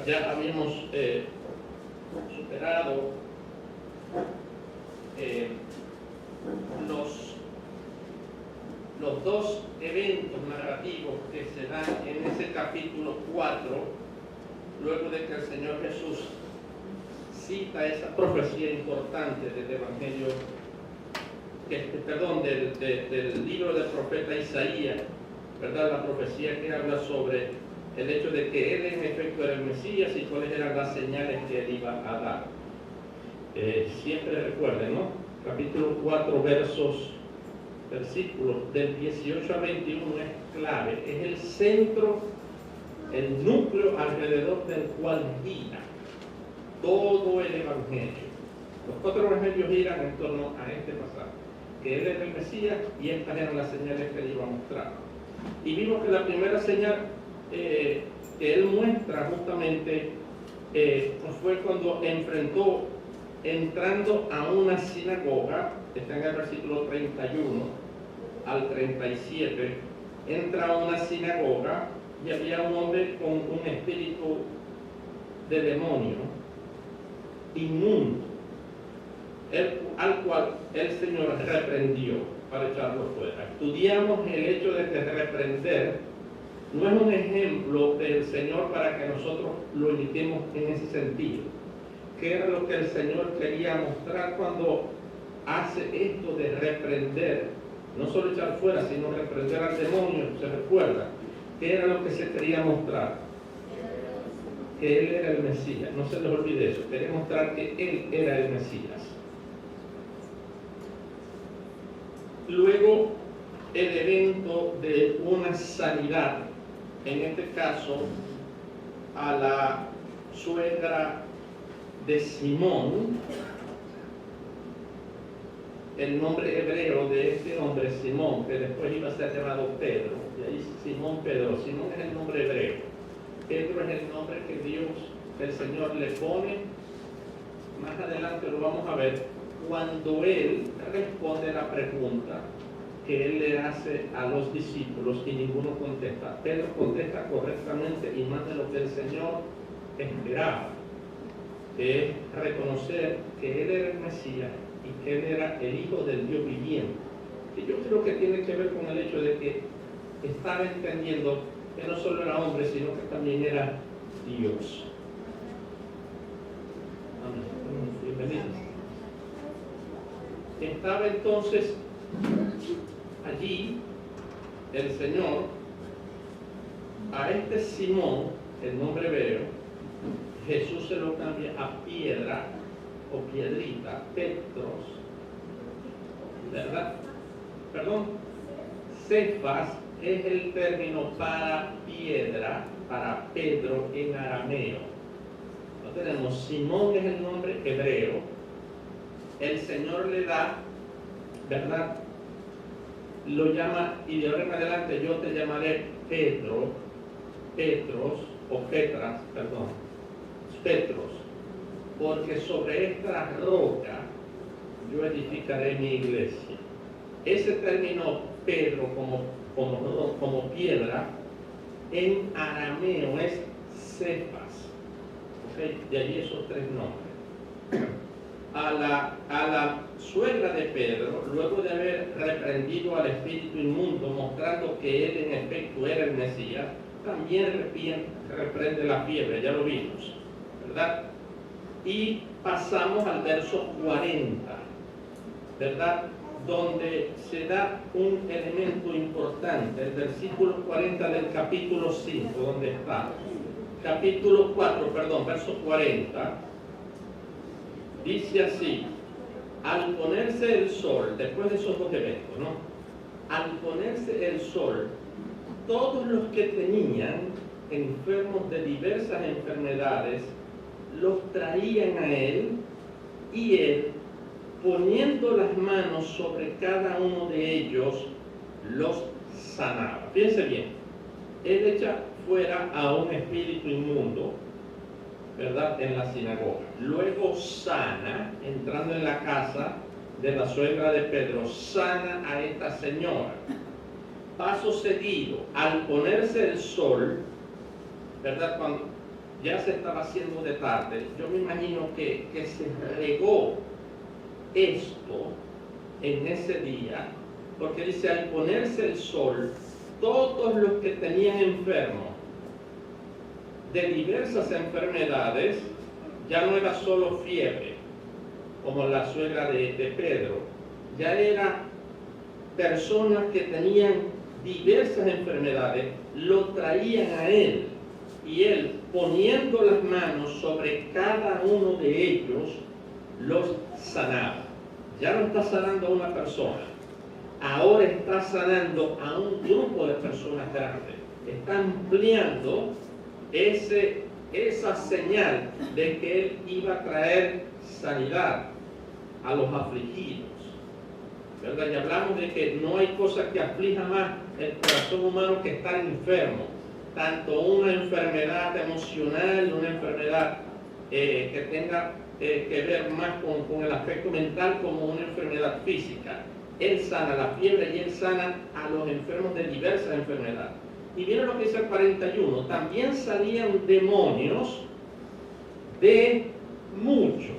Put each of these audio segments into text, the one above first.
ya habíamos superado los dos eventos narrativos que se dan en ese capítulo 4, luego de que el Señor Jesús cita esa profecía importante del Evangelio, del libro del profeta Isaías, ¿verdad? La profecía que habla sobre el hecho de que Él en efecto era el Mesías y cuáles eran las señales que Él iba a dar. Siempre recuerden, ¿no? Capítulo 4, versículos del 18 a 21 es clave, es el centro, el núcleo alrededor del cual gira todo el Evangelio. Los 4 evangelios giran en torno a este pasaje, que Él es el Mesías y estas eran las señales que Él iba a mostrar. Y vimos que la primera señal que Él muestra justamente fue cuando enfrentó, entrando a una sinagoga, está en el versículo 31 al 37, entra a una sinagoga y había un hombre con un espíritu de demonio inmundo, al cual el Señor reprendió para echarlo fuera. Estudiamos el hecho de que reprender no es un ejemplo del Señor para que nosotros lo imitemos en ese sentido. ¿Qué era lo que el Señor quería mostrar cuando hace esto de reprender? No solo echar fuera, sino reprender al demonio, ¿se recuerda? ¿Qué era lo que se quería mostrar? Que Él era el Mesías. No se les olvide eso. Quería mostrar que Él era el Mesías. Luego, el evento de una sanidad, en este caso, a la suegra de Simón. El nombre hebreo de este hombre, Simón, que después iba a ser llamado Pedro, y ahí Simón Pedro. Simón es el nombre hebreo. Pedro es el nombre que Dios, el Señor, le pone. Más adelante lo vamos a ver cuando Él responde la pregunta que Él le hace a los discípulos y ninguno contesta. Pedro contesta correctamente y más de lo que el Señor esperaba, es reconocer que Él era el Mesías y que Él era el Hijo del Dios viviente. Y yo creo que tiene que ver con el hecho de que estaba entendiendo que no solo era hombre, sino que también era Dios. Amén. Bienvenidos. Estaba entonces allí el Señor a este Simón, el nombre hebreo, Jesús se lo cambia a piedra o piedrita, Petros, ¿verdad? Perdón, Cefas es el término para piedra, para Pedro en arameo. Lo tenemos, Simón es el nombre hebreo. El Señor le da, ¿verdad? Lo llama, y de ahora en adelante yo te llamaré Pedro, Petros, o Petras, perdón, Petros, porque sobre esta roca yo edificaré mi iglesia. Ese término Pedro como piedra, en arameo es Cefas. ¿Okay? De allí esos 3 nombres. A la suegra de Pedro, luego de haber reprendido al espíritu inmundo, mostrando que él en efecto era el Mesías, también reprende la fiebre, ya lo vimos, ¿verdad? Y pasamos al verso 40, ¿verdad? Donde se da un elemento importante, el versículo 40 del capítulo 5, donde está, capítulo 4, perdón, verso 40, dice así: al ponerse el sol, después de esos 2 eventos, ¿no? Al ponerse el sol, todos los que tenían enfermos de diversas enfermedades, los traían a Él, y Él, poniendo las manos sobre cada uno de ellos, los sanaba. Fíjense bien, Él echa fuera a un espíritu inmundo, ¿verdad?, en la sinagoga. Luego sana, entrando en la casa de la suegra de Pedro, sana a esta señora. Paso seguido, al ponerse el sol, ¿verdad?, ya se estaba haciendo de tarde. Yo me imagino que se regó esto en ese día, porque dice, al ponerse el sol, todos los que tenían enfermos de diversas enfermedades, ya no era solo fiebre, como la suegra de Pedro, ya era personas que tenían diversas enfermedades, lo traían a él, y él, poniendo las manos sobre cada uno de ellos, los sanaba. Ya no está sanando a una persona, ahora está sanando a un grupo de personas grandes. Está ampliando esa señal de que él iba a traer sanidad a los afligidos, ¿verdad? Y hablamos de que no hay cosa que aflija más el corazón humano que estar enfermo, tanto una enfermedad emocional, una enfermedad que tenga que ver más con el aspecto mental, como una enfermedad física. Él sana la fiebre y él sana a los enfermos de diversas enfermedades. Y viene lo que dice el 41, también salían demonios de muchos.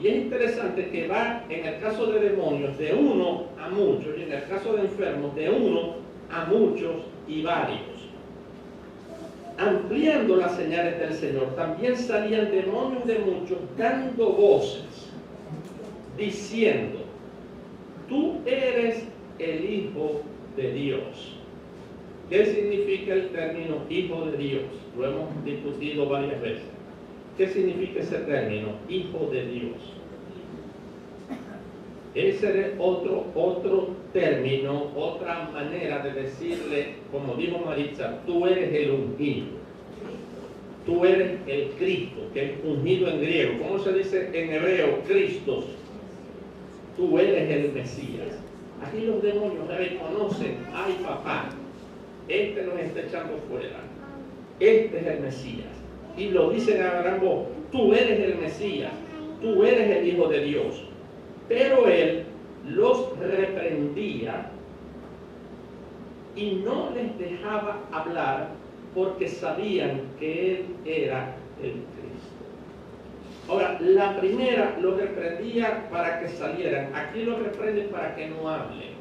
Y es interesante que va, en el caso de demonios, de uno a muchos, y en el caso de enfermos, de uno a muchos y varios. Ampliando las señales del Señor, también salían demonios de muchos, dando voces, diciendo, tú eres el Hijo de Dios. ¿Qué significa el término Hijo de Dios? Lo hemos discutido varias veces. ¿Qué significa ese término, Hijo de Dios? Ese es otro término, otra manera de decirle, como dijo Maritza, tú eres el ungido. Tú eres el Cristo, que es ungido en griego. ¿Cómo se dice en hebreo? Cristos. Tú eres el Mesías. Aquí los demonios reconocen, ay papá, este nos está echando fuera. Este es el Mesías. Y lo dicen a gran voz, tú eres el Mesías, tú eres el Hijo de Dios. Pero él los reprendía y no les dejaba hablar porque sabían que él era el Cristo. Ahora, la primera los reprendía para que salieran. Aquí los reprenden para que no hablen.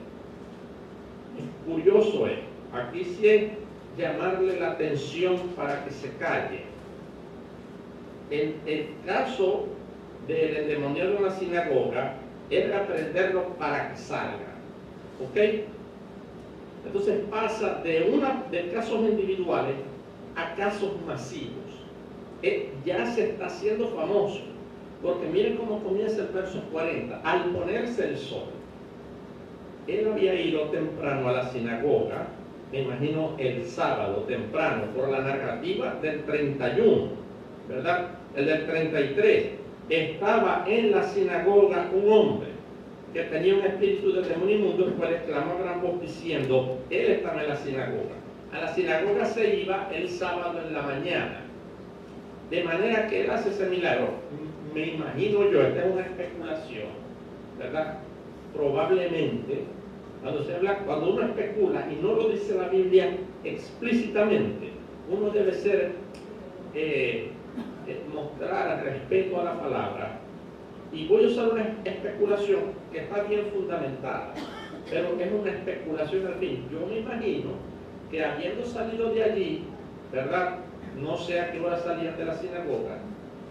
Curioso es, aquí sí es llamarle la atención para que se calle. En el caso del endemoniado en la sinagoga, es reprenderlo para que salga. ¿Ok? Entonces pasa de casos individuales a casos masivos. Ya se está haciendo famoso, porque miren cómo comienza el verso 40. Al ponerse el sol, él había ido temprano a la sinagoga, me imagino el sábado temprano, por la narrativa del 31, ¿verdad? El del 33. Estaba en la sinagoga un hombre que tenía un espíritu de demonio inmundo, el cual exclamó a gran voz diciendo, él estaba en la sinagoga. A la sinagoga se iba el sábado en la mañana. De manera que él hace ese milagro. Me imagino yo, esta es una especulación, ¿verdad? Probablemente, cuando uno especula y no lo dice la Biblia explícitamente, uno debe mostrar respeto a la palabra. Y voy a usar una especulación que está bien fundamentada, pero que es una especulación al fin. Yo me imagino que habiendo salido de allí, ¿verdad? No sé a qué hora salían de la sinagoga,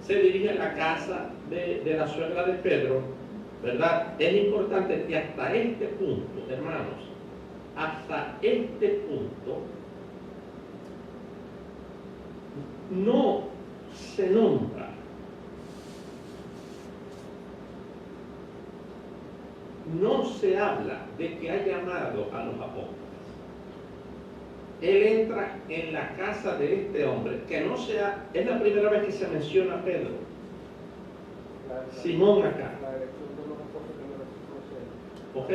se dirige a la casa de la suegra de Pedro, ¿verdad? Es importante que hasta este punto, hermanos, hasta este punto, no se nombra, no se habla de que ha llamado a los apóstoles. Él entra en la casa de este hombre, que no sea, es la primera vez que se menciona a Pedro. Simón acá. Ok,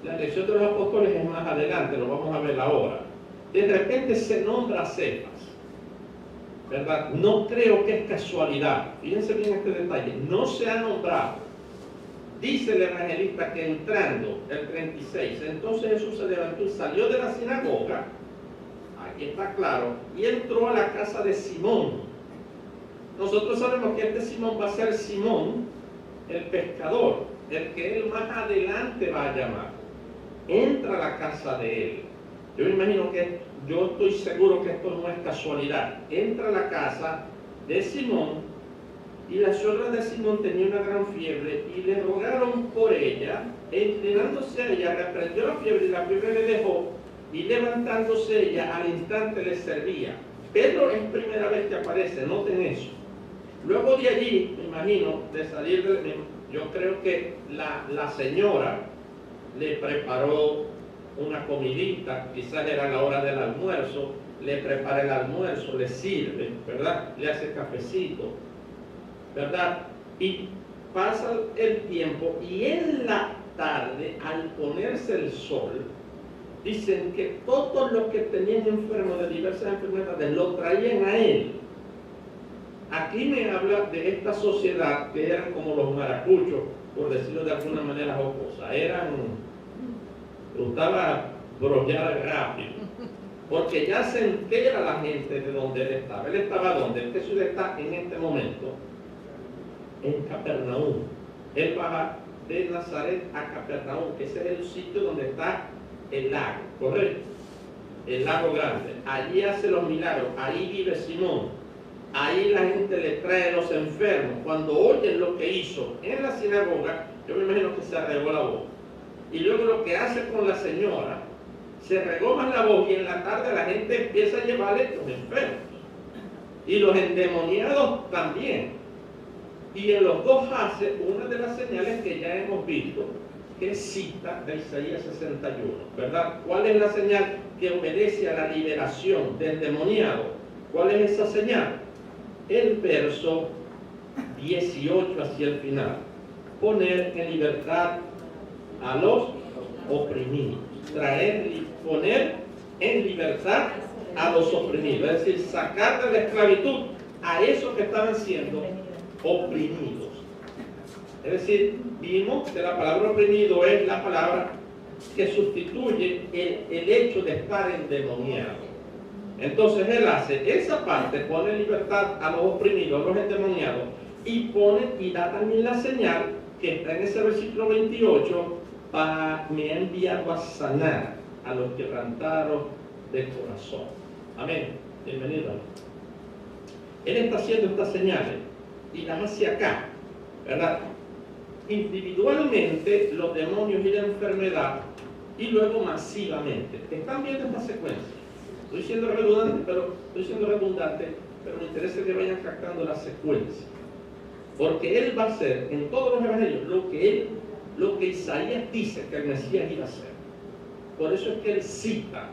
la elección de los apóstoles es más adelante, lo vamos a ver ahora. De repente se nombra a Cefas, ¿verdad? No creo que es casualidad. Fíjense bien este detalle, no se ha nombrado. Dice el evangelista que entrando, el 36, entonces Jesús se levantó y salió de la sinagoga aquí está claro, y entró a la casa de Simón. Nosotros sabemos que este Simón va a ser Simón, el pescador, el que él más adelante va a llamar. Entra a la casa de él. Yo me imagino yo estoy seguro que esto no es casualidad. Entra a la casa de Simón, y la suegra de Simón tenía una gran fiebre, y le rogaron por ella, e inclinándose a ella, reprendió la fiebre, y la fiebre le dejó, y levantándose ella, al instante le servía. Pedro es primera vez que aparece, noten eso. Luego de allí, me imagino, de salir yo creo que la señora le preparó una comidita, quizás era la hora del almuerzo, le prepara el almuerzo, le sirve, ¿verdad? Le hace cafecito, ¿verdad? Y pasa el tiempo, y en la tarde, al ponerse el sol, dicen que todos los que tenían enfermos de diversas enfermedades lo traían a él. Aquí me habla de esta sociedad que eran como los maracuchos, por decirlo de alguna manera jocosa. Gustaba brollar rápido, porque ya se entera la gente de dónde él estaba. Él estaba ¿dónde? ¿En qué ciudad está en este momento? En Capernaum. Él va de Nazaret a Capernaum, que ese es el sitio donde está el lago, ¿correcto? El lago grande. Allí hace los milagros, ahí vive Simón. Ahí la gente le trae a los enfermos. Cuando oyen lo que hizo en la sinagoga, yo me imagino que se arregó la voz. Y luego lo que hace con la señora, se regó más la voz, y en la tarde la gente empieza a llevarle los enfermos. Y los endemoniados también. Y en los dos hace una de las señales que ya hemos visto, que cita de Isaías 61, ¿verdad? ¿Cuál es la señal que obedece a la liberación del demoniado? ¿Cuál es esa señal? El verso 18 hacia el final. Poner en libertad a los oprimidos. Poner en libertad a los oprimidos. Es decir, sacar de la esclavitud a esos que estaban siendo oprimidos. Es decir, vimos que la palabra oprimido es la palabra que sustituye el hecho de estar endemoniado. Entonces él hace esa parte, pone en libertad a los oprimidos, a los endemoniados, y da también la señal que está en ese versículo 28, me ha enviado a sanar a los quebrantados de corazón. Amén. Bienvenido. Él está haciendo estas señales y las hace acá, ¿verdad? Individualmente los demonios y la enfermedad, y luego masivamente. ¿Están viendo esta secuencia? Estoy siendo redundante, pero me interesa que vayan captando la secuencia. Porque él va a hacer en todos los evangelios lo que Isaías dice que el Mesías iba a hacer. Por eso es que él cita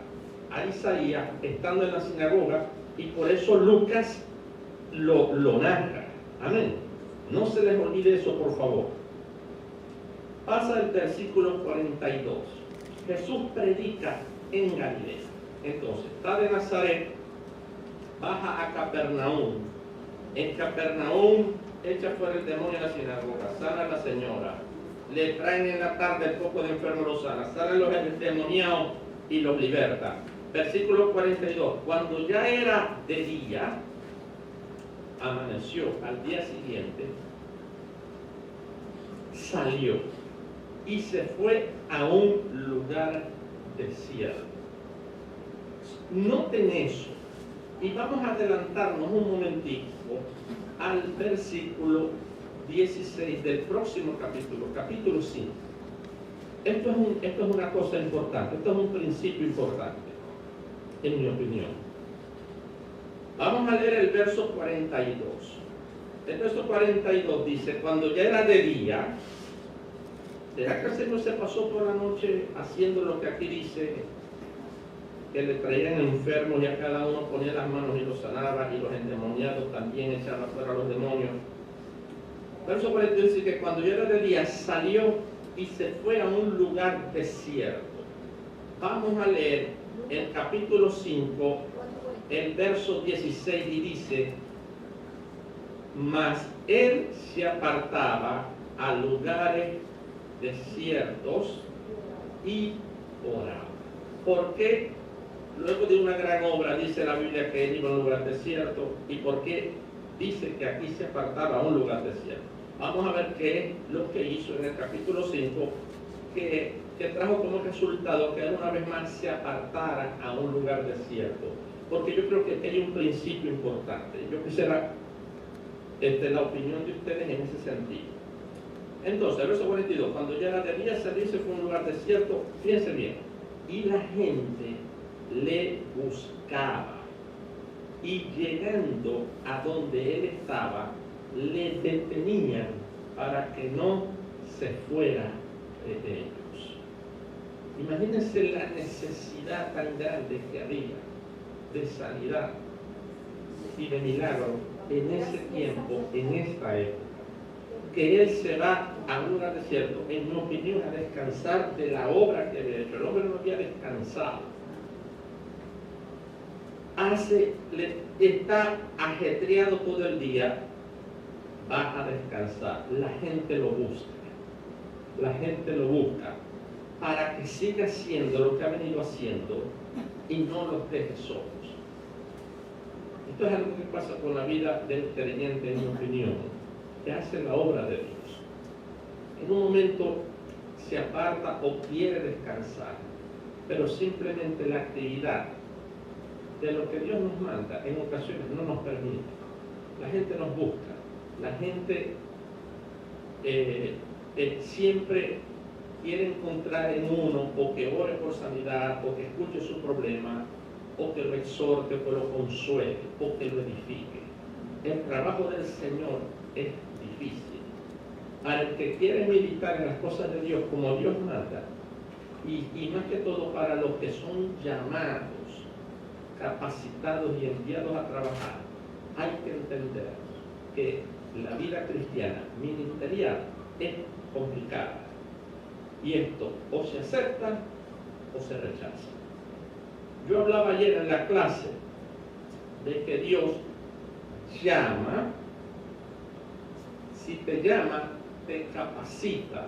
a Isaías estando en la sinagoga, y por eso Lucas lo narra. Amén. No se les olvide eso, por favor. Pasa el versículo 42. Jesús predica en Galilea. Entonces, está de Nazaret, baja a Capernaum. En Capernaum echa fuera el demonio de la sinagoga, sana a la señora, le traen en la tarde el poco de enfermo, los sana, salen los endemoniados y los liberta. Versículo 42. Cuando ya era de día, amaneció, al día siguiente, salió y se fue a un lugar desierto. Noten eso, y vamos a adelantarnos un momentico al versículo 16 del próximo capítulo 5. Esto es una cosa importante, esto es un principio importante, en mi opinión. Vamos a leer el verso 42. El verso 42 dice: cuando ya era de día, ¿será que el Señor se pasó por la noche haciendo lo que aquí dice? Que le traían enfermos y a cada uno ponía las manos y los sanaba, y los endemoniados también echaban fuera a los demonios. Verso 42 dice que cuando ya era de día salió y se fue a un lugar desierto. Vamos a leer el capítulo 5, el verso 16, y dice: mas él se apartaba a lugares desiertos y oraba. ¿Por qué luego de una gran obra, dice la Biblia que él iba a un lugar desierto. ¿Y por qué dice que aquí se apartaba a un lugar desierto? Vamos a ver qué es lo que hizo en el capítulo 5, que trajo como resultado que él una vez más se apartara a un lugar desierto. Porque yo creo que aquí hay un principio importante. Yo quisiera la opinión de ustedes en ese sentido. Entonces, el verso 42, cuando ya debía salirse fue un lugar desierto, fíjense bien, y la gente le buscaba, y llegando a donde él estaba, le detenían para que no se fuera de ellos. Imagínense la necesidad tan grande que había de sanidad y de milagro en ese tiempo, en esta época, que él se va a un lugar desierto, en mi opinión, a descansar de la obra que había hecho. El hombre no había descansado. Está ajetreado todo el día, va a descansar. La gente lo busca. La gente lo busca para que siga haciendo lo que ha venido haciendo y no los deje solos. Esto es algo que pasa con la vida del creyente, en mi opinión, que hace la obra de Dios. En un momento se aparta o quiere descansar, pero simplemente la actividad de lo que Dios nos manda en ocasiones no nos permite. La gente nos busca, la gente siempre quiere encontrar en uno o que ore por sanidad, o que escuche su problema, o que lo exhorte, o que lo consuele, o que lo edifique. El trabajo del Señor es difícil. Para el que quiere militar en las cosas de Dios como Dios manda, y más que todo para los que son llamados, capacitados y enviados a trabajar, hay que entender que la vida cristiana ministerial es complicada. Y esto o se acepta o se rechaza. Yo hablaba ayer en la clase de que Dios llama. Si te llama, te capacita.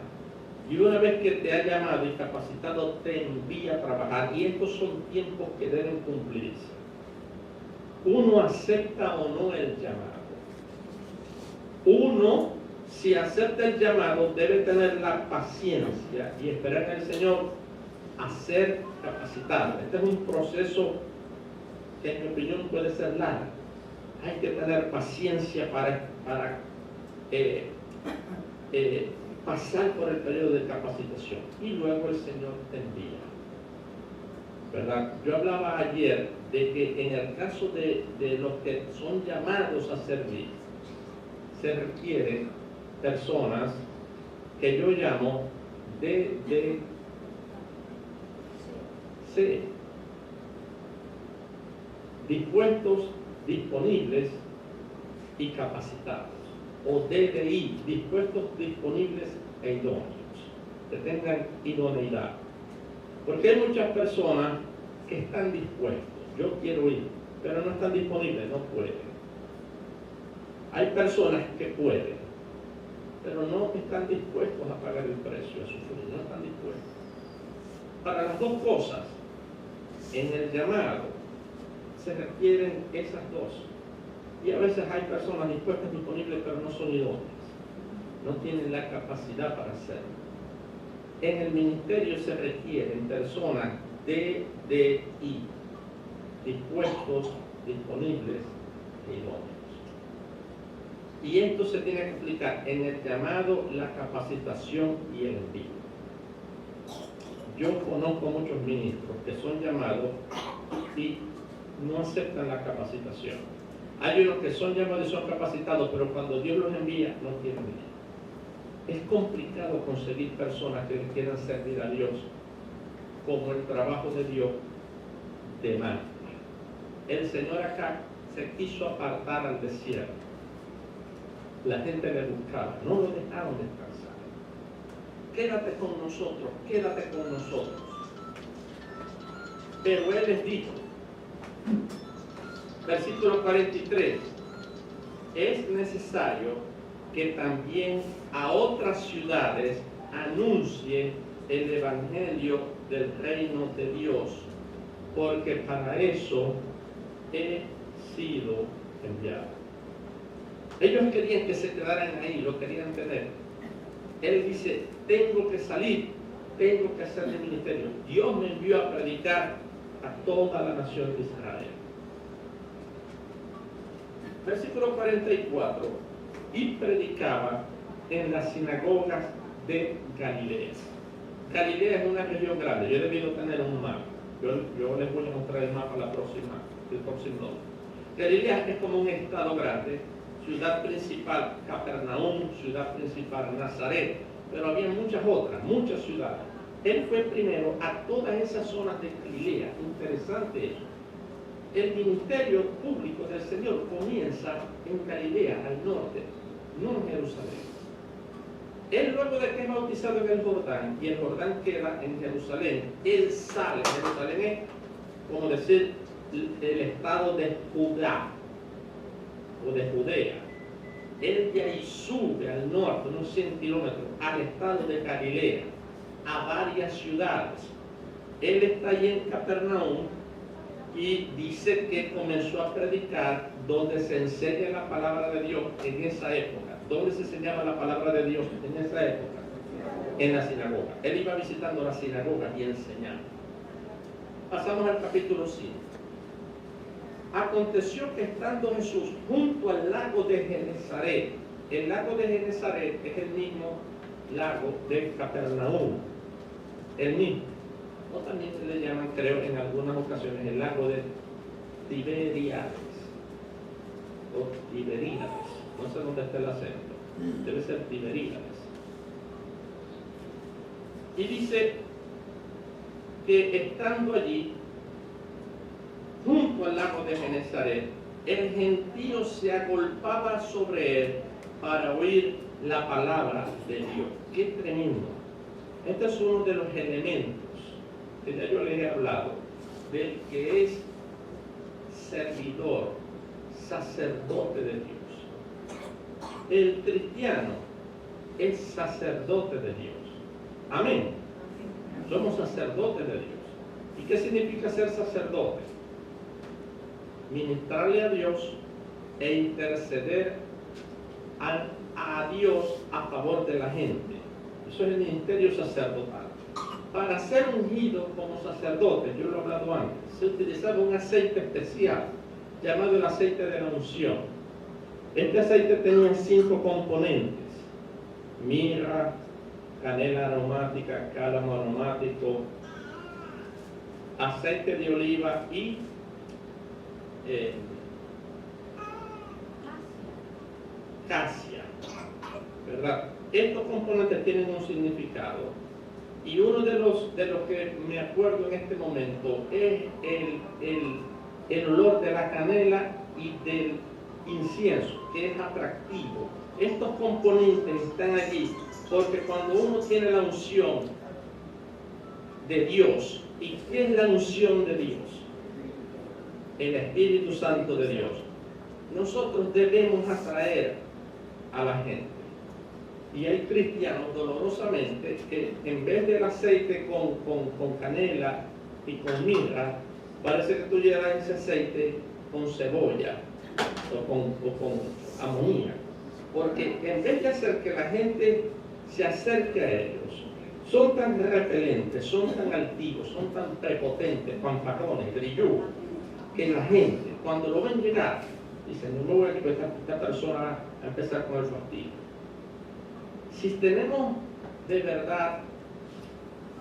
Y una vez que te ha llamado y capacitado, te envía a trabajar. Y estos son tiempos que deben cumplirse. Uno acepta o no el llamado. Uno, si acepta el llamado, debe tener la paciencia y esperar en el Señor a ser capacitado. Este es un proceso que, en mi opinión, puede ser largo. Hay que tener paciencia para pasar por el periodo de capacitación, y luego el Señor te envía, ¿verdad? Yo hablaba ayer de que en el caso de los que son llamados a servir, se requieren personas que yo llamo DDC, dispuestos, disponibles y capacitados. O DDI, dispuestos, disponibles e idóneos, que tengan idoneidad. Porque hay muchas personas que están dispuestos, yo quiero ir, pero no están disponibles, no pueden. Hay personas que pueden, pero no están dispuestos a pagar el precio, a sufrir, no están dispuestos. Para las dos cosas, en el llamado, se requieren esas dos. Y a veces hay personas dispuestas, disponibles, pero no son idóneas. No tienen la capacidad para hacerlo. En el ministerio se requieren personas DDI, dispuestos, disponibles e idóneos. Y esto se tiene que explicar en el llamado, la capacitación y el envío. Yo conozco muchos ministros que son llamados y no aceptan la capacitación. Hay unos que son llamados y son capacitados, pero cuando Dios los envía, no quieren ir. Es complicado conseguir personas que quieran servir a Dios como el trabajo de Dios demanda. El Señor acá se quiso apartar al desierto. La gente le buscaba, no lo dejaron descansar. Quédate con nosotros, quédate con nosotros. Pero Él les dijo, versículo 43, es necesario que también a otras ciudades anuncie el evangelio del reino de Dios, porque para eso he sido enviado. Ellos querían que se quedaran ahí, lo querían tener. Él dice, tengo que salir, tengo que hacer el ministerio. Dios me envió a predicar a toda la nación de Israel. Versículo 44. Y predicaba en las sinagogas de Galilea. Galilea es una región grande. Yo he debido tener un mapa. Yo les voy a mostrar el mapa el próximo. Galilea es como un estado grande. Ciudad principal Capernaum, ciudad principal Nazaret, pero había muchas ciudades. Él fue primero a todas esas zonas de Galilea. Interesante eso. El ministerio público del Señor comienza en Galilea, al norte, no en Jerusalén. Él, luego de que es bautizado en el Jordán, y el Jordán queda en Jerusalén, él sale. Jerusalén es, como decir, el estado de Judá o de Judea. Él de ahí sube al norte, unos 100 kilómetros, al estado de Galilea, a varias ciudades. Él está allí en Capernaum y dice que comenzó a predicar donde se enseña la palabra de Dios en esa época. ¿Dónde se enseñaba la palabra de Dios en esa época? En la sinagoga. Él iba visitando la sinagoga y enseñando. Pasamos al capítulo 5. Aconteció que estando Jesús junto al lago de Genesaret, el lago de Genesaret es el mismo lago de Capernaum, el mismo. O también se le llaman, creo, en algunas ocasiones, el lago de Tiberíades, o Tiberíades. No sé dónde está el acento, debe ser Tiberíades. Y dice que estando allí, junto al lago de Genesaret, el gentío se agolpaba sobre él para oír la palabra de Dios. ¡Qué tremendo! Este es uno de los elementos que ya yo les he hablado, del que es servidor, sacerdote de Dios. El cristiano es sacerdote de Dios. Amén. Somos sacerdotes de Dios. ¿Y qué significa ser sacerdote? Ministrarle a Dios e interceder a Dios a favor de la gente. Eso es el ministerio sacerdotal. Para ser ungido como sacerdote, yo lo he hablado antes, se utilizaba un aceite especial llamado el aceite de la unción. Este aceite tenía 5 componentes: mirra, canela aromática, cálamo aromático, aceite de oliva y casia, ¿verdad? Estos componentes tienen un significado, y uno de los que me acuerdo en este momento es el olor de la canela y del incienso, que es atractivo. Estos componentes están allí porque cuando uno tiene la unción de Dios, ¿y qué es la unción de Dios? El Espíritu Santo de Dios. Nosotros debemos atraer a la gente. Y hay cristianos dolorosamente que en vez del aceite con canela y con mirra, parece que tú llevas ese aceite con cebolla o con amoníaco. Porque en vez de hacer que la gente se acerque a ellos, son tan repelentes, son tan altivos, son tan prepotentes, fanfarrones, grilludos, que la gente, cuando lo ven llegar, dicen, no me voy a que esta persona a empezar con el fastidio. Si tenemos de verdad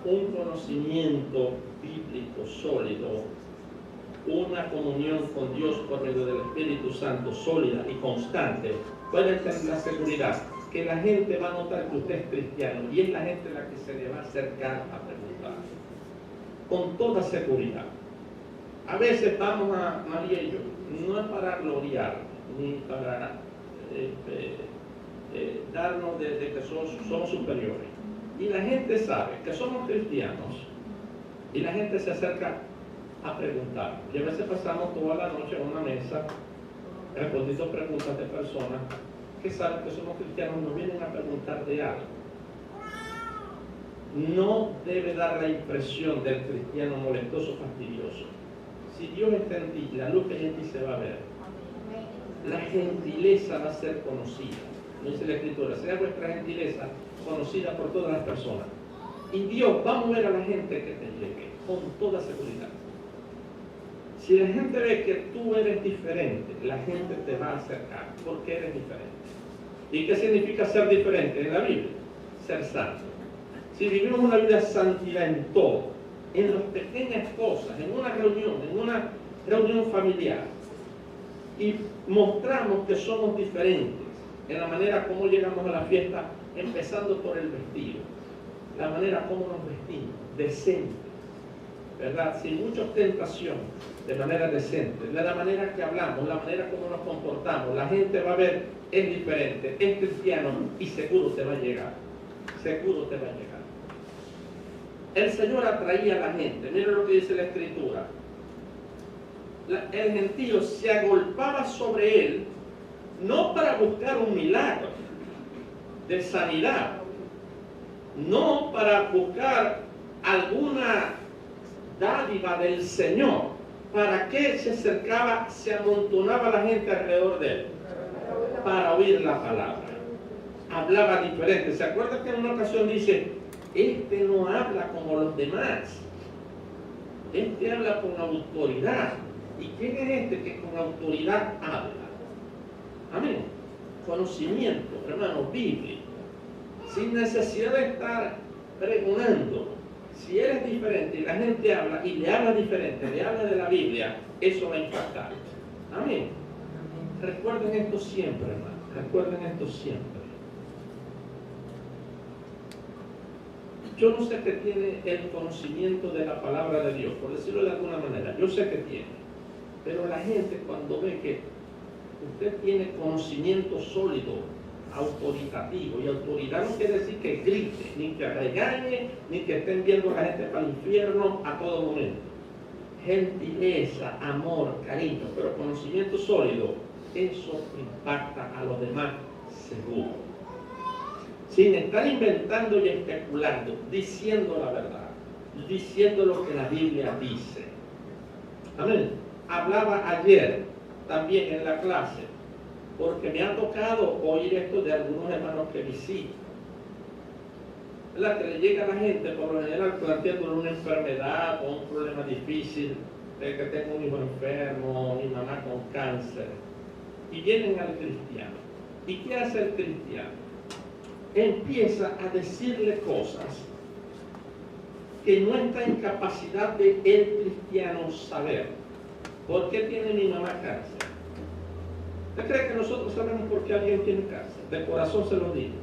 un conocimiento bíblico sólido, una comunión con Dios por medio del Espíritu Santo sólida y constante, pueden tener la seguridad que la gente va a notar que usted es cristiano, y es la gente la que se le va a acercar a preguntar con toda seguridad. A veces vamos a María y yo, no es para gloriar ni para darnos de que somos superiores, y la gente sabe que somos cristianos, y la gente se acerca a preguntar. Y a veces pasamos toda la noche en una mesa respondiendo preguntas de personas que saben que somos cristianos, nos vienen a preguntar de algo. No debe dar la impresión del cristiano molestoso, fastidioso. si Dios está en ti, la luz que hay en ti se va a ver. La gentileza va a ser conocida. No dice la Escritura, sea vuestra gentileza conocida por todas las personas. Y Dios va a mover a la gente que te llegue, con toda seguridad. Si la gente ve que tú eres diferente, la gente te va a acercar, porque eres diferente. ¿Y qué significa ser diferente en la Biblia? Ser santo. Si vivimos una vida de santidad en todo, en las pequeñas cosas, en una reunión familiar, y mostramos que somos diferentes en la manera como llegamos a la fiesta, empezando por el vestido, la manera como nos vestimos, decente, ¿verdad? Sin mucha ostentación, de manera decente, de la manera que hablamos, la manera como nos comportamos, la gente va a ver, es diferente, es cristiano y seguro te va a llegar, seguro te va a llegar. El Señor atraía a la gente, miren lo que dice la Escritura. El gentío se agolpaba sobre él, no para buscar un milagro de sanidad, no para buscar alguna dádiva del Señor. ¿Para qué se acercaba, se amontonaba la gente alrededor de él? Para oír la palabra. Hablaba diferente. ¿Se acuerdan que en una ocasión dice, este no habla como los demás? Este habla con autoridad. ¿Y quién es este que con autoridad habla? Amén. Conocimiento, hermano, bíblico. Sin necesidad de estar pregonando. Si eres diferente y la gente habla y le habla diferente, le habla de la Biblia, eso va a impactar. Amén. Recuerden esto siempre, hermano. Recuerden esto siempre. Yo no sé qué tiene el conocimiento de la palabra de Dios, por decirlo de alguna manera. Yo sé que tiene. Pero la gente cuando ve que usted tiene conocimiento sólido, autoritativo, y autoridad no quiere decir que grite, ni que regañe, ni que esté enviando a la gente para el infierno a todo momento. Gentileza, amor, cariño, pero conocimiento sólido, eso impacta a los demás seguro. Sin estar inventando y especulando, diciendo la verdad, diciendo lo que la Biblia dice. Amén. Hablaba ayer también en la clase, porque me ha tocado oír esto de algunos hermanos que visito. ¿Verdad? Que le llega a la gente por lo general planteando una enfermedad o un problema difícil, de que tengo un hijo enfermo, mi mamá con cáncer, y vienen al cristiano. ¿Y qué hace el cristiano? Empieza a decirle cosas que no está en capacidad de el cristiano saber. ¿Por qué tiene mi mamá cáncer? ¿Usted cree que nosotros sabemos por qué alguien tiene cáncer? De corazón se lo digo.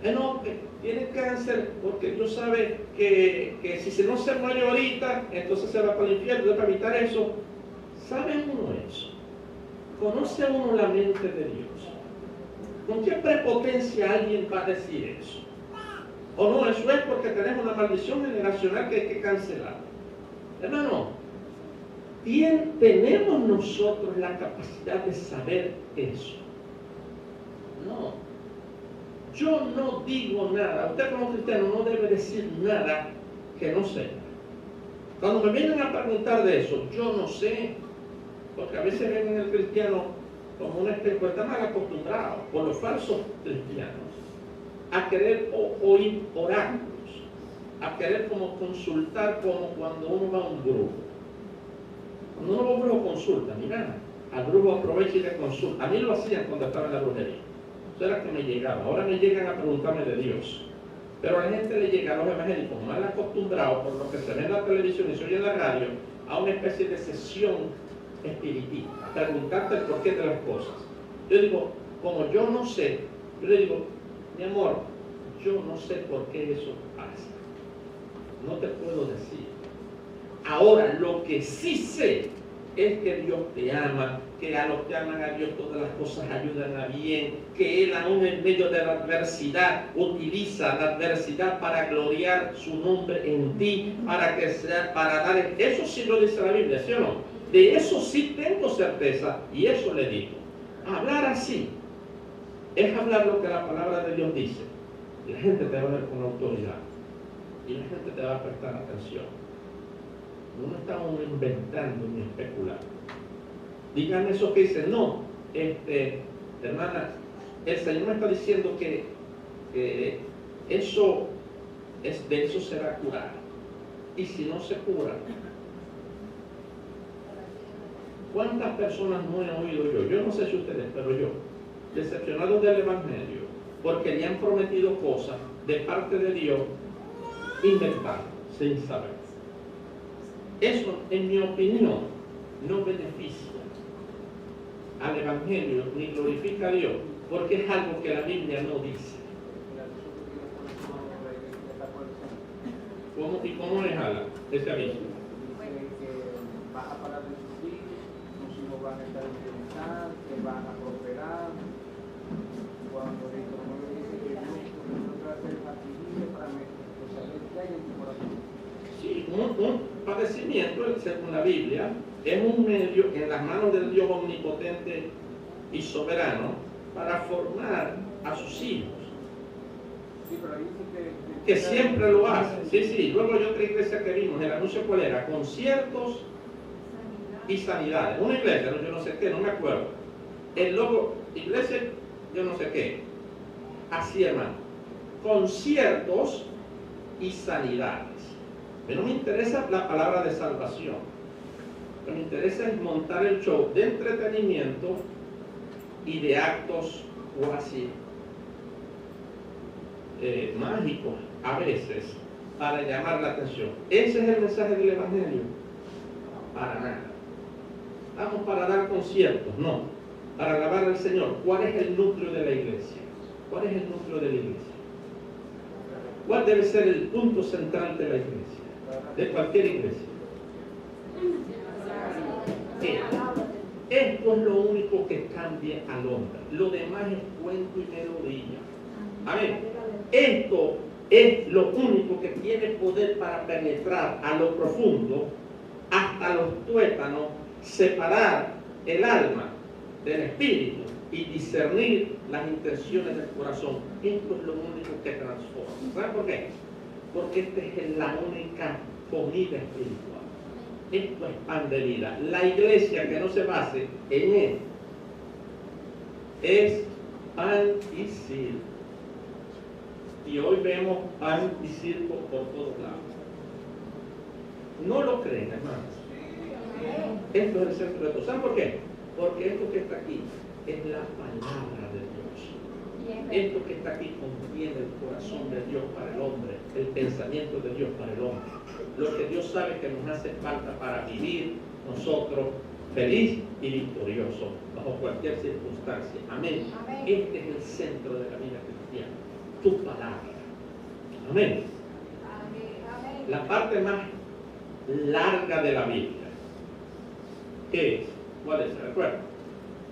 No, tiene cáncer porque Dios sabe que si no se muere ahorita, entonces se va para el infierno. Para evitar eso, ¿sabe uno eso? ¿Conoce uno la mente de Dios? ¿Con qué prepotencia alguien va a decir eso? ¿O no? Eso es porque tenemos una maldición generacional que hay que cancelar. Hermano, ¿tenemos nosotros la capacidad de saber eso? No. Yo no digo nada. Usted como cristiano no debe decir nada que no sepa. Cuando me vienen a preguntar de eso, yo no sé, porque a veces ven en el cristiano como una especie, pues está mal acostumbrado por los falsos cristianos a querer oír oráculos, a querer como consultar como cuando uno va a un grupo. Cuando uno va a un grupo consulta, mira, al grupo aprovecha y le consulta. A mí lo hacían cuando estaba en la brujería. Eso era que me llegaba. Ahora me llegan a preguntarme de Dios. Pero a la gente le llega, a los evangélicos mal acostumbrados por lo que se ve en la televisión y se oye en la radio, a una especie de sesión espiritista, a preguntarte el porqué de las cosas. Yo digo, como yo no sé, yo le digo, mi amor, yo no sé por qué eso pasa. No te puedo decir. Ahora, lo que sí sé es que Dios te ama, que a los que aman a Dios todas las cosas ayudan a bien, que Él aún en medio de la adversidad utiliza la adversidad para gloriar su nombre en ti, para dar, eso sí lo dice la Biblia, ¿sí o no? De eso sí tengo certeza y eso le digo. Hablar así es hablar lo que la palabra de Dios dice. Y la gente te va a ver con autoridad y la gente te va a prestar atención. No estamos inventando ni especulando. Digan eso que dicen, no, hermana, el Señor me está diciendo que eso de eso será curar. Y si no se cura, ¿cuántas personas no he oído yo? Yo no sé si ustedes, pero yo, decepcionados del Evangelio, porque le han prometido cosas de parte de Dios inventadas, sin saber. Eso, en mi opinión, no beneficia al Evangelio ni glorifica a Dios, porque es algo que la Biblia no dice. ¿Y cómo es ese aviso? Que vas a parar de sufrir, tus hijos van a estar en bienestar, que van a prosperar. Cuando Deuteronomio dice que Dios va a ser factible para saber qué hay en tu corazón. Sí, un padecimiento, según la Biblia, es un medio en las manos del Dios omnipotente y soberano para formar a sus hijos. Sí, pero ahí dice que siempre lo hace. Sí. Luego hay otra iglesia que vimos, el anuncio cuál era, conciertos y sanidades. Una iglesia, yo no sé qué, no me acuerdo. El logo, iglesia, yo no sé qué. Así, hermano. Conciertos y sanidades. Pero no me interesa la palabra de salvación. Lo que me interesa es montar el show de entretenimiento y de actos cuasi mágicos a veces para llamar la atención. ¿Ese es el mensaje del Evangelio? Para nada. Estamos para dar conciertos, no. Para alabar al Señor. ¿Cuál es el núcleo de la iglesia? ¿Cuál es el núcleo de la iglesia? ¿Cuál debe ser el punto central de la iglesia? De cualquier iglesia. Esto es lo único que cambia al hombre. Lo demás es cuento y melodía. Amén. Esto es lo único que tiene poder para penetrar a lo profundo, hasta los tuétanos, separar el alma del espíritu y discernir las intenciones del corazón. Esto es lo único que transforma. ¿Saben por qué? Porque esta es la única comida espiritual. Esto es pan de vida. La iglesia que no se base en él es pan y circo. Y hoy vemos pan y circo por todos lados. No lo creen, hermanos. Esto es el centro de todo. ¿Saben por qué? Porque esto que está aquí es la palabra de Dios. Esto que está aquí contiene el corazón de Dios para el hombre, el pensamiento de Dios para el hombre. Lo que Dios sabe que nos hace falta para vivir nosotros feliz y victorioso bajo cualquier circunstancia. Amén. Este es el centro de la vida cristiana. Tu palabra. Amén. La parte más larga de la Biblia. ¿Qué es? ¿Cuál es? ¿Recuerda?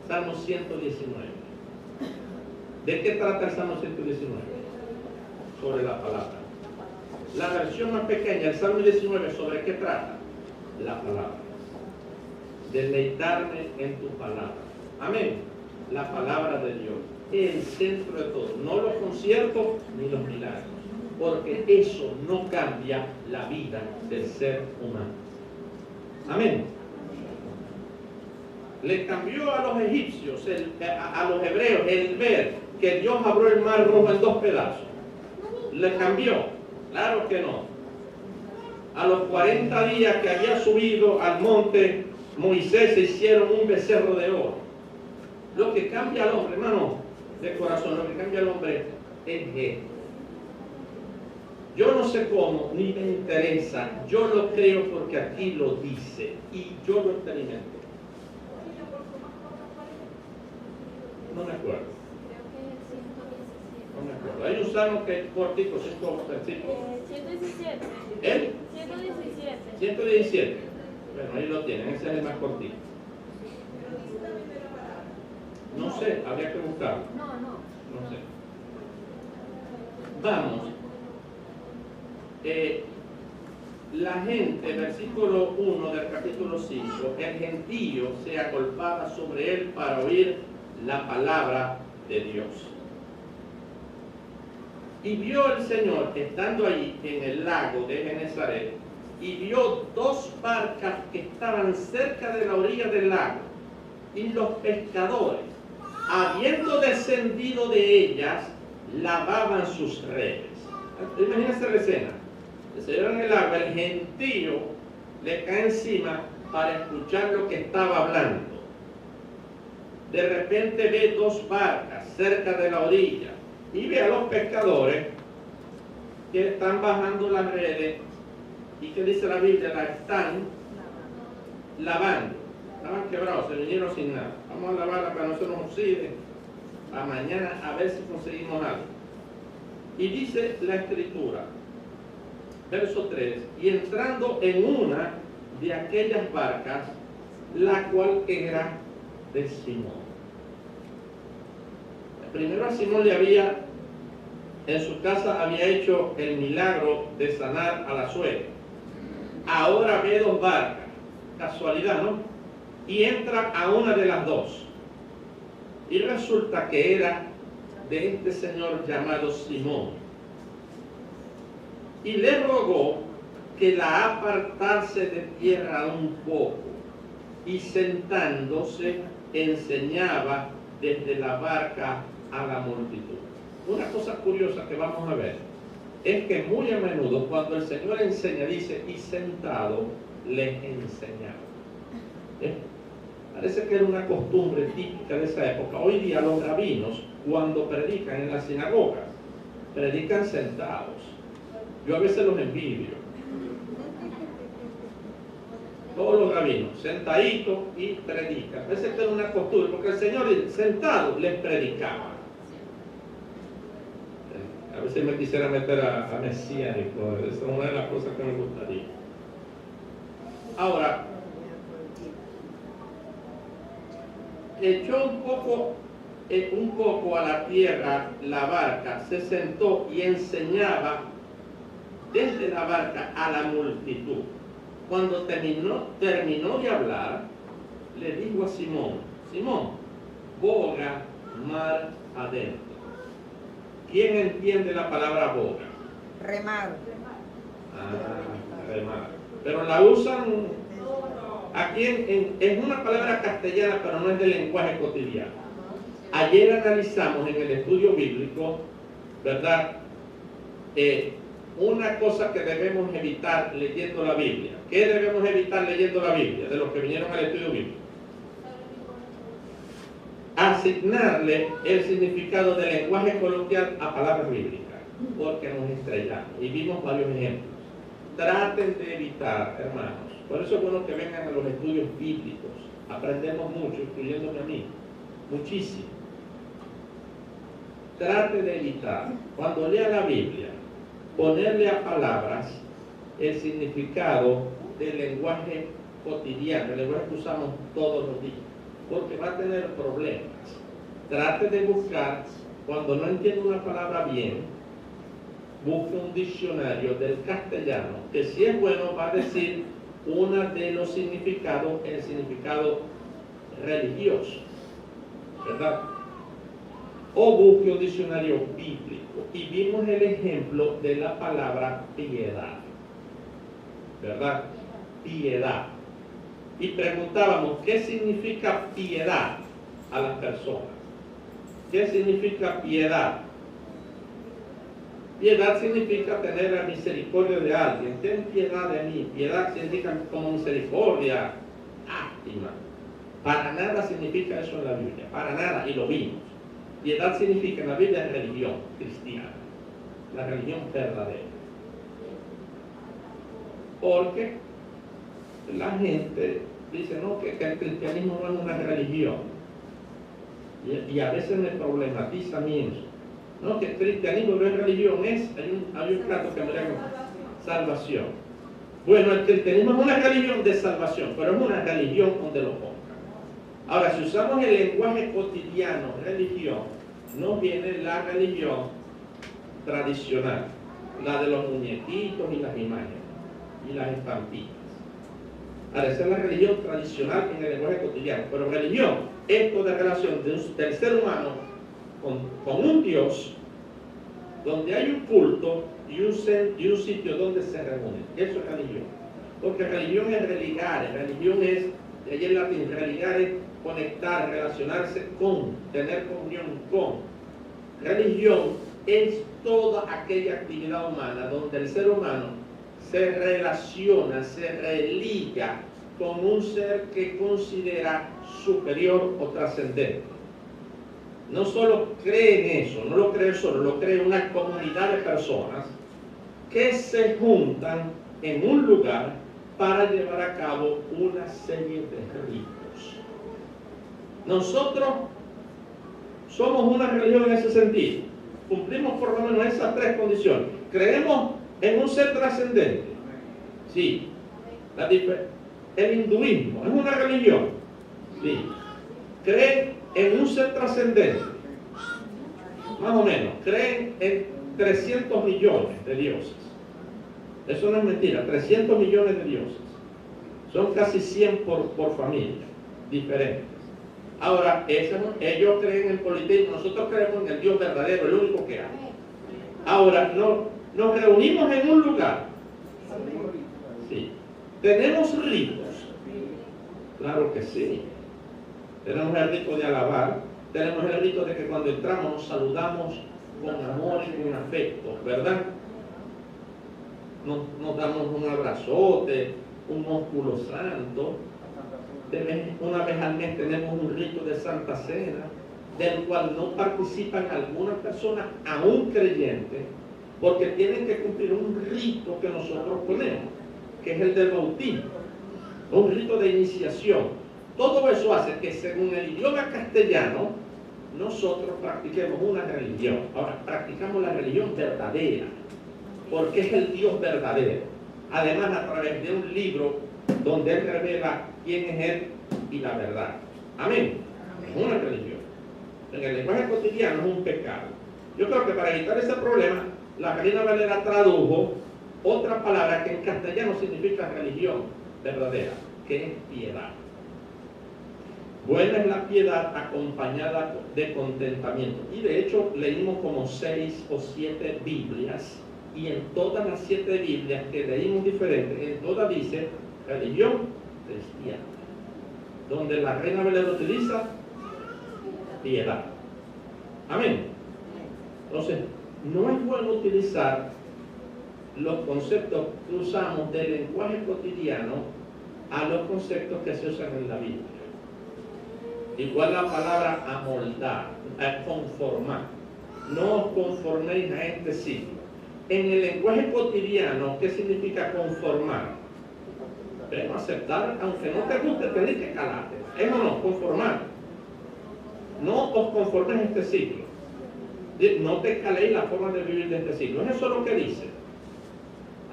Salmo 119. ¿De qué trata el Salmo 119? Sobre la palabra. La versión más pequeña, el Salmo 19, ¿sobre qué trata? La palabra. Deleitarme en tu palabra. Amén. La palabra de Dios. El centro de todo. No los conciertos ni los milagros. Porque eso no cambia la vida del ser humano. Amén. Le cambió a los egipcios, a los hebreos, el ver que Dios abrió el mar rojo en 2 pedazos. Le cambió. Claro que no. A los 40 días que había subido al monte Moisés, se hicieron un becerro de oro. Lo que cambia al hombre, hermano, de corazón, lo que cambia al hombre es esto. Yo no sé cómo, ni me interesa. Yo lo creo porque aquí lo dice y yo lo experimento. No me acuerdo. No me acuerdo. Hay un salmo que es cortico, 117. ¿El? 117. 117. Bueno, ahí lo tienen, ese es el más cortito. No sé, habría que buscarlo. No sé. Vamos. La gente, versículo 1 del capítulo 5, el gentío se agolpaba sobre él para oír la palabra de Dios. Y vio el Señor estando allí en el lago de Genezaret y vio dos barcas que estaban cerca de la orilla del lago, y los pescadores, habiendo descendido de ellas, lavaban sus redes. Imagínense la escena. El Señor en el agua, el gentío le cae encima para escuchar lo que estaba hablando. De repente ve dos barcas cerca de la orilla y ve a los pescadores que están bajando las redes y que dice la Biblia, la están lavando. Estaban quebrados, se vinieron sin nada. Vamos a lavarla para que no se nos oxide. A mañana a ver si conseguimos algo. Y dice la escritura, verso 3, y entrando en una de aquellas barcas, la cual era de Simón. Primero a Simón le había, en su casa había hecho el milagro de sanar a la suegra. Ahora ve dos barcas, casualidad, ¿no? Y entra a una de las dos. Y resulta que era de este señor llamado Simón. Y le rogó que la apartase de tierra un poco. Y sentándose enseñaba desde la barca a la multitud. Una cosa curiosa que vamos a ver es que muy a menudo cuando el Señor enseña, dice, y sentado les enseñaba. Parece que era una costumbre típica de esa época. Hoy día los rabinos, cuando predican en las sinagogas, predican sentados. Yo a veces los envidio. Todos los rabinos, sentaditos y predican. Parece que era una costumbre, porque el Señor sentado les predicaba. A veces me quisiera meter a mesiánico, esa es una de las cosas que me gustaría. Ahora, echó un poco a la tierra la barca, se sentó y enseñaba desde la barca a la multitud. Cuando terminó de hablar, le dijo a Simón, Simón, boga mar adentro. ¿Quién entiende la palabra boga? Remar. Remar. Pero la usan aquí es una palabra castellana, pero no es del lenguaje cotidiano. Ayer analizamos en el estudio bíblico, ¿verdad? Una cosa que debemos evitar leyendo la Biblia. ¿Qué debemos evitar leyendo la Biblia? De los que vinieron al estudio bíblico. Asignarle el significado del lenguaje coloquial a palabras bíblicas, porque nos estrellamos. Y vimos varios ejemplos. Traten de evitar, hermanos. Por eso es bueno que vengan a los estudios bíblicos. Aprendemos mucho, incluyéndome a mí. Muchísimo. Trate de evitar, cuando lea la Biblia, ponerle a palabras el significado del lenguaje cotidiano, el lenguaje que usamos todos los días, porque va a tener problemas. Trate de buscar, cuando no entiende una palabra bien, busque un diccionario del castellano, que si es bueno va a decir uno de los significados, el significado religioso, ¿verdad? O busque un diccionario bíblico. Y vimos el ejemplo de la palabra piedad, ¿verdad? Piedad. Y preguntábamos, ¿qué significa piedad a las personas? ¿Qué significa piedad? Piedad significa tener la misericordia de alguien. Ten piedad de mí. Piedad significa como misericordia, lástima. Para nada significa eso en la Biblia. Para nada, y lo vimos. Piedad significa en la Biblia religión cristiana. La religión verdadera. Porque la gente dice, no, que el cristianismo no es una religión. Y a veces me problematiza a mí eso. No, que el cristianismo no es religión, hay un plato que me llama salvación. Bueno, el cristianismo es una religión de salvación, pero es una religión donde lo ponga. Ahora, si usamos el lenguaje cotidiano, religión, nos viene la religión tradicional, la de los muñequitos y las imágenes, y las estampitas. Ahora, esa es la religión tradicional en el lenguaje cotidiano, pero religión es toda relación del ser humano con un Dios, donde hay un culto y un sitio donde se reúnen. Eso es religión. Porque religión es religare, religión es, de ahí en latín, religare es conectar, relacionarse con, tener comunión con. Religión es toda aquella actividad humana donde el ser humano se relaciona, se religa con un ser que considera superior o trascendente. No solo cree en eso, no lo cree solo, lo cree una comunidad de personas que se juntan en un lugar para llevar a cabo una serie de ritos. Nosotros somos una religión en ese sentido. Cumplimos por lo menos esas tres condiciones. Creemos en un ser trascendente. Sí. El hinduismo es una religión. Sí. Creen en un ser trascendente. Más o menos. Creen en 300 millones de dioses. Eso no es mentira. 300 millones de dioses. Son casi 100 por familia. Diferentes. Ahora, ellos creen en politeísmo, nosotros creemos en el Dios verdadero, el único que hay. Ahora, nos reunimos en un lugar. Sí. ¿Tenemos ritos? Claro que sí. Tenemos el rito de alabar, tenemos el rito de que cuando entramos nos saludamos con amor y con afecto, ¿verdad? Nos damos un abrazote, un ósculo santo. Una vez al mes tenemos un rito de Santa Cena, del cual no participan algunas personas, aún creyentes, porque tienen que cumplir un rito que nosotros ponemos, que es el del bautismo, un rito de iniciación. Todo eso hace que, según el idioma castellano, nosotros practiquemos una religión. Ahora, practicamos la religión verdadera, porque es el Dios verdadero. Además, a través de un libro donde Él revela quién es Él y la verdad. Amén. Es una religión. En el lenguaje cotidiano es un pecado. Yo creo que para evitar ese problema, la Reina Valera tradujo otra palabra que en castellano significa religión verdadera, que es piedad. Buena es la piedad acompañada de contentamiento. Y de hecho leímos como 6 o 7 Biblias, y en todas las 7 Biblias que leímos diferentes, en todas dice religión cristiana, donde la Reina Valera utiliza piedad. Amén. Entonces, no es bueno utilizar los conceptos que usamos del lenguaje cotidiano a los conceptos que se usan en la Biblia. Igual la palabra amoldar, conformar. No os conforméis a este siglo. En el lenguaje cotidiano, ¿qué significa conformar? Pero aceptar, aunque no te guste, tenés que calarte. ¿Es o no? Conformar. No os conforméis a este siglo. No te caléis la forma de vivir de este siglo. ¿Es eso lo que dice?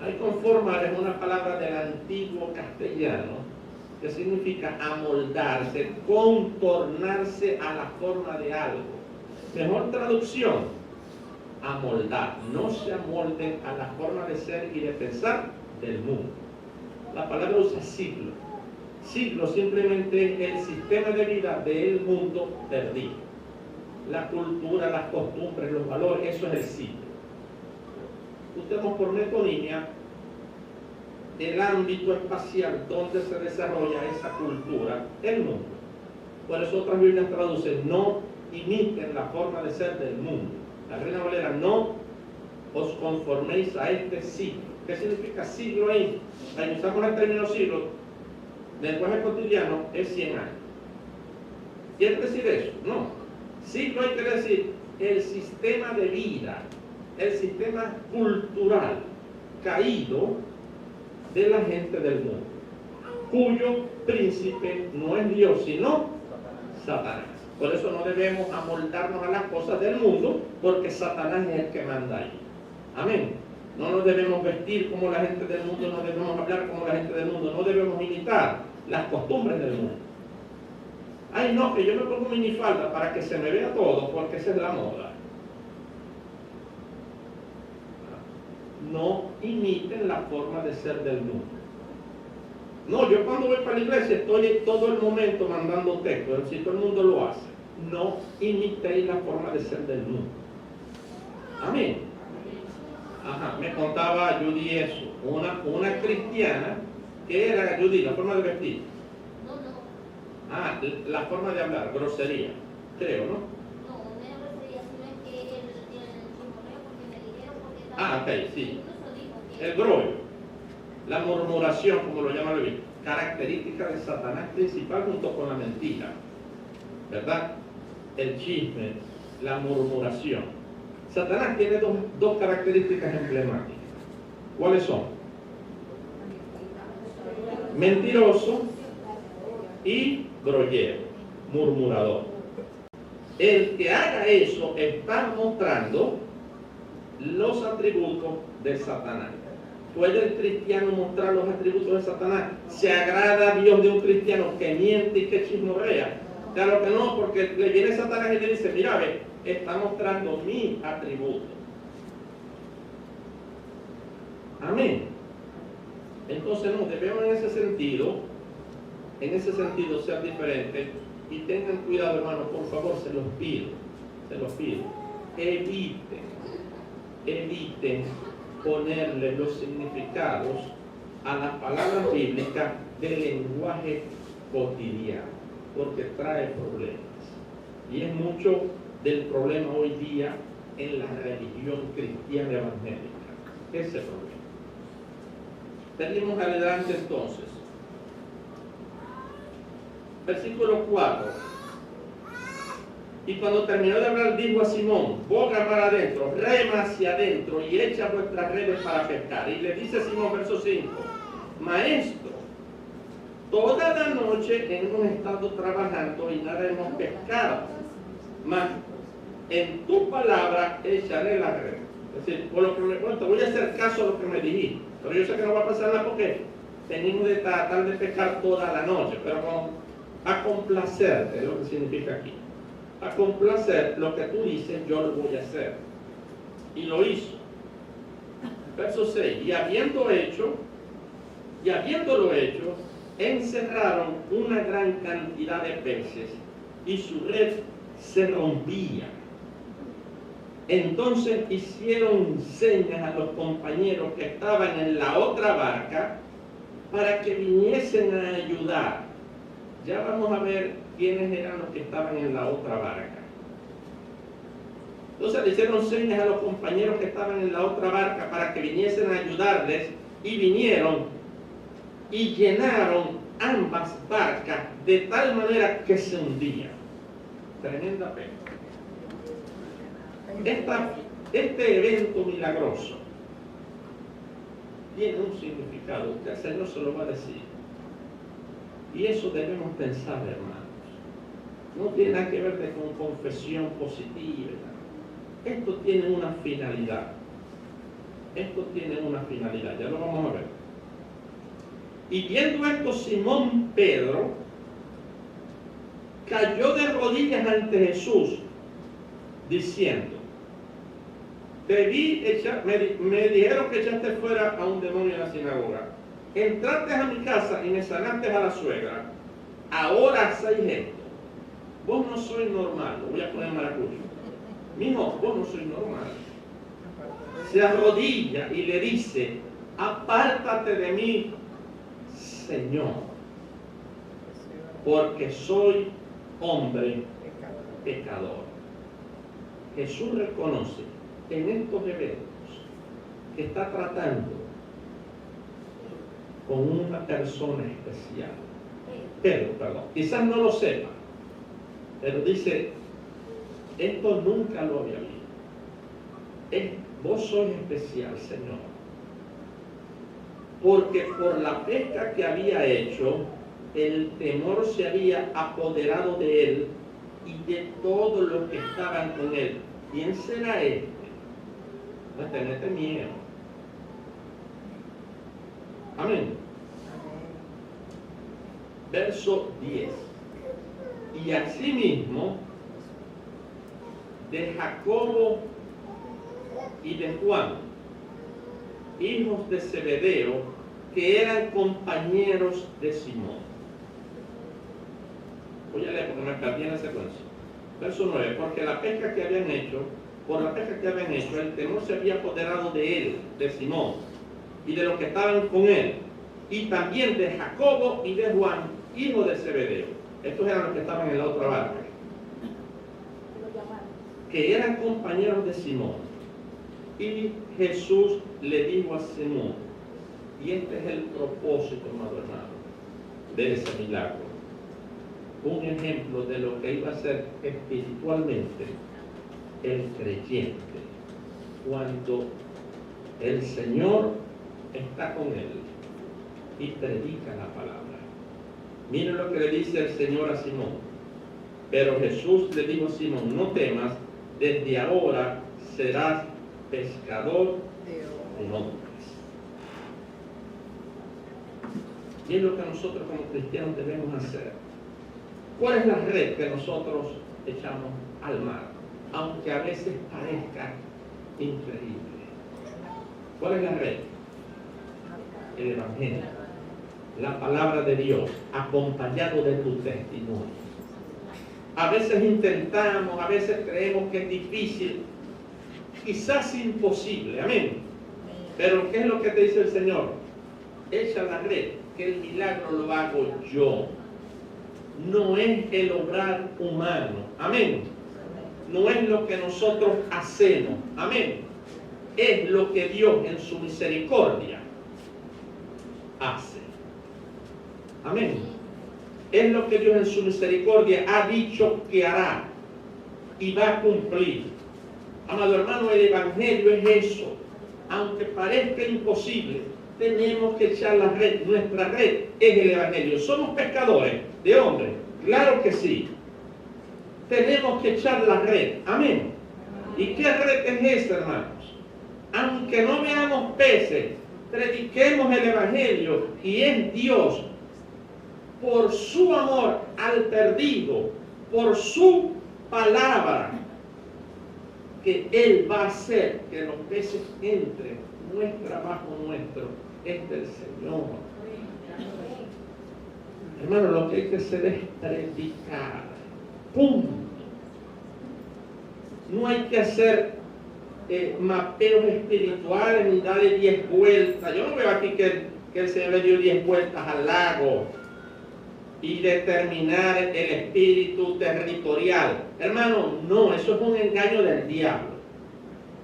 Hay conformar es una palabra del antiguo castellano que significa amoldarse, contornarse a la forma de algo. Mejor traducción, amoldar. No se amolden a la forma de ser y de pensar del mundo. La palabra usa siglo. Siglo simplemente es el sistema de vida del mundo perdido. La cultura, las costumbres, los valores, eso es el siglo. Usemos por metonimia el ámbito espacial donde se desarrolla esa cultura, el mundo. Por eso otras Biblias traducen, no imiten la forma de ser del mundo. La Reina Valera, no os conforméis a este siglo. ¿Qué significa siglo ahí? Ahí usamos el término siglo, lenguaje cotidiano, es 100 años. ¿Quiere decir eso? No. Siglo hay que decir el sistema de vida, el sistema cultural caído de la gente del mundo, cuyo príncipe no es Dios, sino Satanás. Por eso no debemos amoldarnos a las cosas del mundo, porque Satanás es el que manda ahí. Amén. No nos debemos vestir como la gente del mundo, no debemos hablar como la gente del mundo, no debemos imitar las costumbres del mundo. Ay, no, que yo me pongo minifalda para que se me vea todo, porque esa es la moda. No imiten la forma de ser del mundo. No, yo cuando voy para la iglesia estoy todo el momento mandando textos, si todo el mundo lo hace. No imitéis la forma de ser del mundo. Amén. Ajá, me contaba Judy eso, una cristiana ¿Qué era, Judy? La forma de vestir. No, no, Ah, la forma de hablar, grosería, creo, ¿no? no me refería, sino es que él tiene el chismorreo porque me dijeron porque estaba. Ah, ok, sí. Incluso dijo que. El grollo, la murmuración, como lo llama Levín, característica de Satanás principal junto con la mentira, ¿verdad? El chisme, la murmuración. Satanás tiene dos características emblemáticas. ¿Cuáles son? Mentiroso y grollero, murmurador. El que haga eso está mostrando los atributos de Satanás. ¿Puede el cristiano mostrar los atributos de Satanás? ¿Se agrada a Dios de un cristiano que miente y que chismorrea? Claro que no, porque le viene Satanás y le dice, mira, ve, está mostrando mi atributo. Amén. Entonces no, debemos en ese sentido ser diferentes y tengan cuidado, hermano, por favor, se los pido. Eviten ponerle los significados a las palabras bíblicas del lenguaje cotidiano, porque trae problemas. Y es mucho del problema hoy día en la religión cristiana evangélica. Ese problema. Seguimos adelante entonces. Versículo 4. Y cuando terminó de hablar, dijo a Simón, boga para adentro, rema hacia adentro y echa vuestras redes para pescar. Y le dice Simón, verso 5, maestro, toda la noche hemos estado trabajando y nada hemos pescado, mas en tu palabra echaré la red. Es decir, por lo que me cuento, voy a hacer caso a lo que me dijiste, pero yo sé que no va a pasar nada porque tenemos de tratar de pescar toda la noche, pero a complacerte, es lo que significa aquí. A complacer lo que tú dices, yo lo voy a hacer. Y lo hizo. Verso 6. Y habiéndolo hecho, encerraron una gran cantidad de peces y su red se rompía. Entonces hicieron señas a los compañeros que estaban en la otra barca para que viniesen a ayudar. Ya vamos a ver quiénes eran los que estaban en la otra barca. Entonces le hicieron señas a los compañeros que estaban en la otra barca para que viniesen a ayudarles, y vinieron y llenaron ambas barcas de tal manera que se hundían. Tremenda pena. Este evento milagroso tiene un significado que el Señor se lo va a decir. Y eso debemos pensar, hermanos. No tiene nada que ver con confesión positiva. Esto tiene una finalidad. Ya lo vamos a ver. Y viendo esto, Simón Pedro cayó de rodillas ante Jesús, diciendo, te vi echar, me dijeron que echaste fuera a un demonio en la sinagoga. Entraste a mi casa y me sanaste a la suegra. Ahora hacéis esto. Vos no sois normal. Lo voy a poner maracucho. Mijo, vos no sois normal. Se arrodilla y le dice, apártate de mí, Señor, porque soy hombre pecador. Jesús reconoce en estos eventos que está tratando con una persona especial. Pedro, perdón, quizás no lo sepa, pero dice, esto nunca lo había visto. Vos sois especial, Señor, porque por la pesca que había hecho, el temor se había apoderado de él y de todos los que estaban con él. ¿Quién será este? No tenete miedo. Amén. Verso 10. Y asimismo de Jacobo y de Juan, hijos de Zebedeo, que eran compañeros de Simón. Voy a leer porque me perdí en la secuencia. Verso 9. Porque por la pesca que habían hecho, el temor se había apoderado de él, de Simón, y de los que estaban con él. y también de Jacobo y de Juan, hijo de Zebedeo. Estos eran los que estaban en la otra barca, que eran compañeros de Simón. Y Jesús le dijo a Simón, y este es el propósito, amado hermano, de ese milagro. Un ejemplo de lo que iba a ser espiritualmente el creyente cuando el Señor está con él y predica la palabra. Miren lo que le dice el Señor a Simón. Pero Jesús le dijo a Simón, no temas, desde ahora serás pescador de hombres. Y es lo que nosotros como cristianos debemos hacer. ¿Cuál es la red que nosotros echamos al mar? Aunque a veces parezca increíble. ¿Cuál es la red? El Evangelio. La palabra de Dios, acompañado de tu testimonio. A veces intentamos, a veces creemos que es difícil, quizás imposible, amén. Pero ¿qué es lo que te dice el Señor? Echa la red, que el milagro lo hago yo. No es el obrar humano, amén. No es lo que nosotros hacemos, amén. Es lo que Dios en su misericordia hace, amén. Es lo que Dios en su misericordia ha dicho que hará y va a cumplir. Amado hermano, el Evangelio es eso. Aunque parezca imposible, tenemos que echar la red. Nuestra red es el Evangelio. ¿Somos pescadores de hombres? Claro que sí. Tenemos que echar la red. Amén. ¿Y qué red es esa, hermanos? Aunque no veamos peces, prediquemos el Evangelio, y es Dios, por su amor al perdido, por su palabra, que Él va a hacer que los peces entren. No es trabajo nuestro, es del Señor. Hermano, lo que hay que hacer es predicar. Punto. No hay que hacer mapeos espirituales ni darle 10 vueltas. Yo no veo aquí que el Señor le dio 10 vueltas al lago y determinar el espíritu territorial. Hermano, no, eso es un engaño del diablo.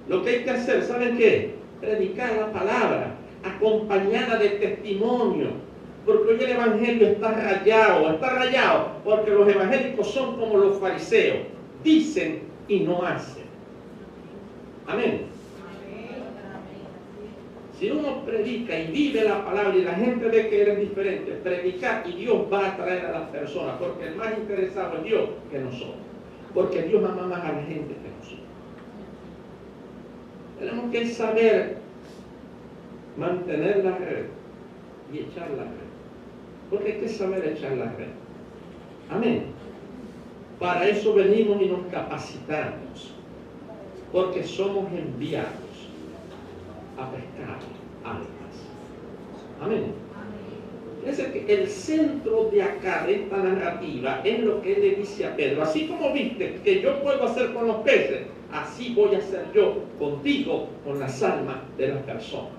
Lo que hay que hacer, ¿saben qué? Predicar la palabra, acompañada de testimonio. Porque hoy el evangelio está rayado, porque los evangélicos son como los fariseos, dicen y no hacen. Amén. Si uno predica y vive la palabra y la gente ve que eres diferente, predicar y Dios va a atraer a las personas, porque el más interesado es Dios que nosotros, porque Dios ama más a la gente que nosotros. Tenemos que saber mantener la red y echar la red, porque hay que saber echar la red. Amén. Para eso venimos y nos capacitamos, porque somos enviados a pescar almas. Amén. Es que el centro de acá, de esta narrativa, es lo que él le dice a Pedro. Así como viste que yo puedo hacer con los peces, así voy a hacer yo contigo, con las almas de las personas.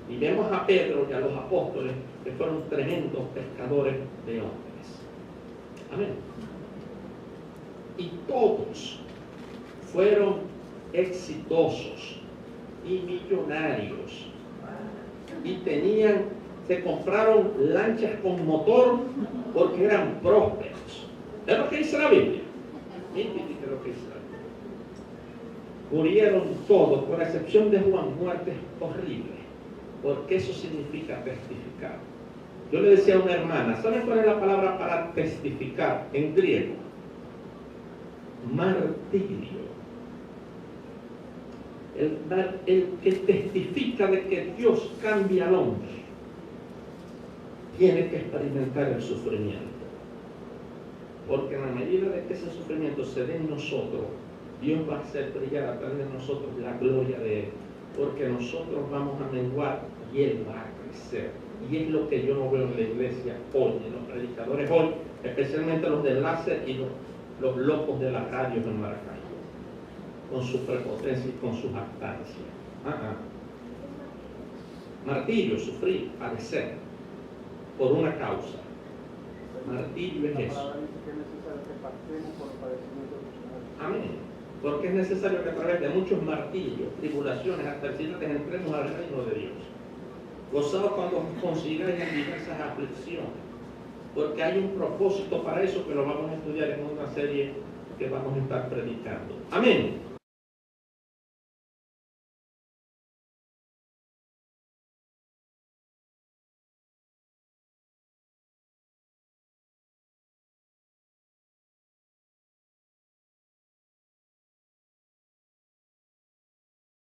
Y vemos a Pedro y a los apóstoles que fueron tremendos pescadores de hombres. Amén. Y todos fueron exitosos y millonarios, y se compraron lanchas con motor porque eran prósperos. Es lo que dice la Biblia. Miren lo que dice la Biblia. Murieron todos, por excepción de Juan, muertes horribles, porque eso significa testificar. Yo le decía a una hermana, ¿saben cuál es la palabra para testificar en griego? Martirio. El que testifica de que Dios cambia al hombre tiene que experimentar el sufrimiento, porque en la medida de que ese sufrimiento se dé en nosotros, Dios va a hacer brillar a través de nosotros la gloria de Él, porque nosotros vamos a menguar y Él va a crecer. Y es lo que yo no veo en la iglesia hoy, en los predicadores hoy, especialmente los de láser y los locos de las radios en Maracaibo, con su prepotencia y con su jactancia. Martirio, sufrir, padecer, por una causa. Martirio es La eso. palabra dice que es necesario que pasemos por los padecimientos de los hombres. Amén. Porque es necesario que a través de muchos martillos, tribulaciones, adversidades, entremos al reino de Dios. Gozaos cuando consigáis en diversas aflicciones. Porque hay un propósito para eso que lo vamos a estudiar en una serie que vamos a estar predicando. Amén.